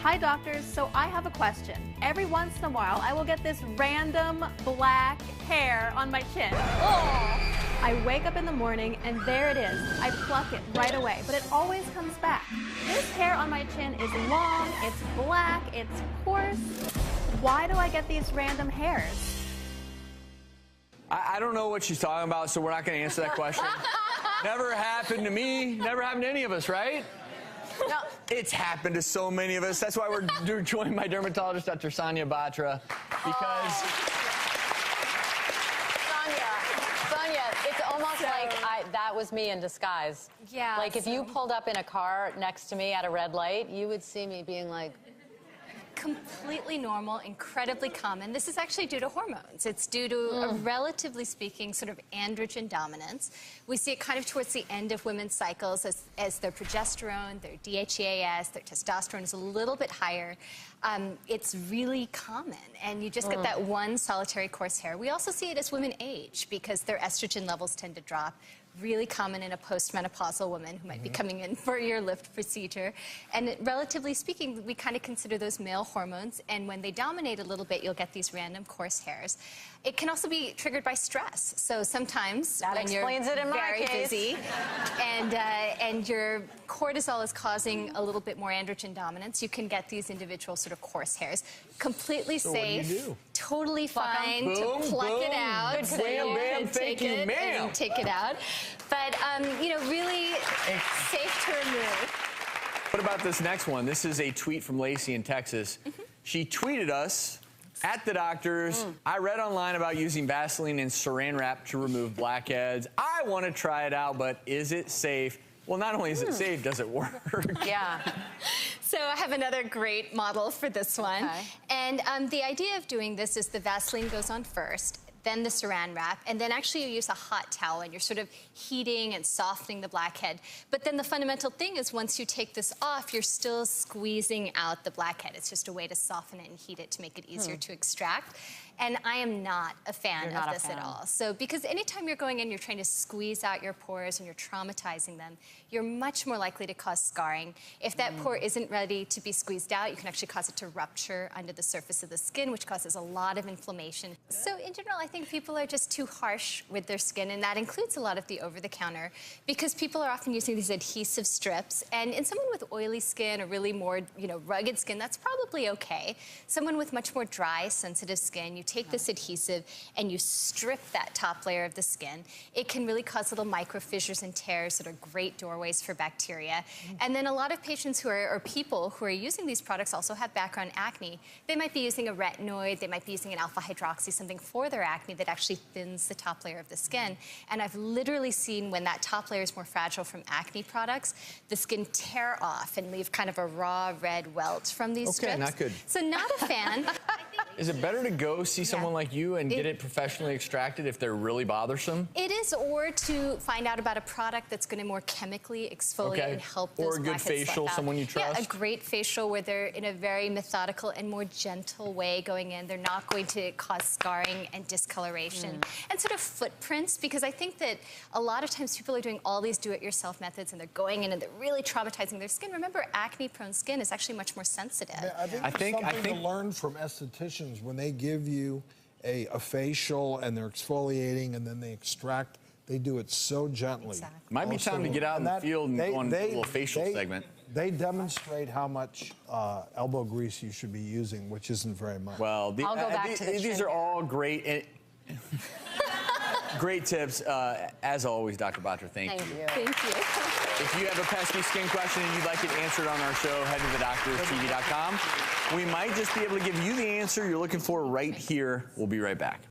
Hi doctors, so I have a question. Every once in a while, I will get this random black hair on my chin. Oh! I wake up in the morning and there it is. I pluck it right away, but it always comes back. This hair on my chin is long, it's black, it's coarse. Why do I get these random hairs? I don't know what she's talking about, so we're not going to answer that question. Never happened to me, never happened to any of us, right? No, it's happened to so many of us. That's why we're joined by dermatologist Dr. Sonia Batra, because Sonia, it's almost like that was me in disguise. Yeah. Like if you pulled up in a car next to me at a red light, you would see me being like, completely normal, incredibly common. This is actually due to hormones. It's due to, relatively speaking, sort of androgen dominance. We see it kind of towards the end of women's cycles as their progesterone, their DHEAS, their testosterone is a little bit higher. It's really common, and you just get that one solitary coarse hair. We also see it as women age because their estrogen levels tend to drop. Really common in a postmenopausal woman who might be coming in for your lift procedure. And relatively speaking, we kind of consider those male hormones, and when they dominate a little bit, you'll get these random coarse hairs. It can also be triggered by stress. So sometimes that when you're very busy and your cortisol is causing a little bit more androgen dominance, you can get these individual sort of coarse hairs. Completely safe, totally fine to pluck it out. Good bam, bam, thank you, ma'am. Take it out. But, you know, really safe to remove. What about this next one? This is a tweet from Lacey in Texas. She tweeted us, at the doctors, I read online about using Vaseline and Saran Wrap to remove blackheads. I want to try it out, but is it safe? Well, not only is it safe, does it work? yeah. So I have another great model for this one. Okay. And the idea of doing this is the Vaseline goes on first, then the Saran Wrap, and then actually you use a hot towel and you're sort of heating and softening the blackhead. But then the fundamental thing is once you take this off, you're still squeezing out the blackhead. It's just a way to soften it and heat it to make it easier to extract. And I am not a fan of this at all. So because anytime you're going in, you're trying to squeeze out your pores and you're traumatizing them, you're much more likely to cause scarring. If that pore isn't ready to be squeezed out, you can actually cause it to rupture under the surface of the skin, which causes a lot of inflammation. So in general, I think people are just too harsh with their skin, and that includes a lot of the over-the-counter, because people are often using these adhesive strips. And in someone with oily skin or really more, you know, rugged skin, that's probably okay. Someone with much more dry, sensitive skin, you take this adhesive and you strip that top layer of the skin. It can really cause little micro fissures and tears that are great doorways for bacteria. And then a lot of patients who are, or people who are using these products also have background acne. They might be using a retinoid, they might be using an alpha hydroxy, something for their acne that actually thins the top layer of the skin. And I've literally seen when that top layer is more fragile from acne products, the skin tear off and leave kind of a raw red welt from these strips. Not good. So not a fan. Is it better to go see someone like you and get it professionally extracted if they're really bothersome? It is, or to find out about a product that's going to more chemically exfoliate and help those Or a good facial, someone you trust? Yeah, a great facial where they're in a very methodical and more gentle way going in. They're not going to cause scarring and discoloration. And sort of footprints, because I think that a lot of times people are doing all these do-it-yourself methods and they're going in and they're really traumatizing their skin. Remember, acne-prone skin is actually much more sensitive. Yeah, I think something to learn from estheticians when they give you a facial and they're exfoliating and then they extract, they do it so gently. Exactly. Might be time to get out in the field and go on a little facial segment. They demonstrate how much elbow grease you should be using, which isn't very much. Well, I'll go back to these are all great. Great tips. As always, Dr. Batra, thank you. Thank you. If you have a pesky skin question and you'd like it answered on our show, head to thedoctorstv.com. We might just be able to give you the answer you're looking for right here. We'll be right back.